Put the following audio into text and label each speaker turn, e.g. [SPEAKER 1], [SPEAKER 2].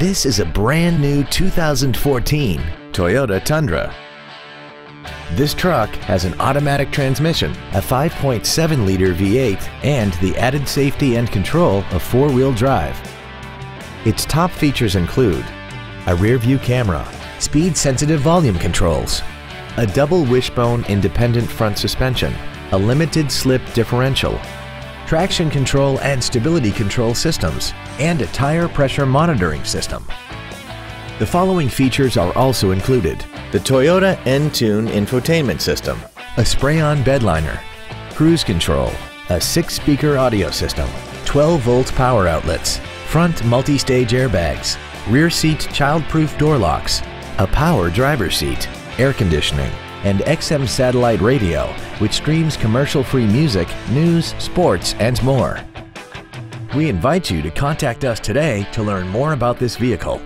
[SPEAKER 1] This is a brand new 2014 Toyota Tundra. This truck has an automatic transmission, a 5.7-liter V8, and the added safety and control of four-wheel drive. Its top features include a rear-view camera, speed-sensitive volume controls, a double wishbone independent front suspension, a limited slip differential, traction control and stability control systems, and a tire pressure monitoring system. The following features are also included: the Toyota N-Tune infotainment system, a spray-on bed liner, cruise control, a 6-speaker audio system, 12-volt power outlets, front multi-stage airbags, rear seat child-proof door locks, a power driver's seat, air conditioning, and XM satellite radio, which streams commercial-free music, news, sports, and more. We invite you to contact us today to learn more about this vehicle.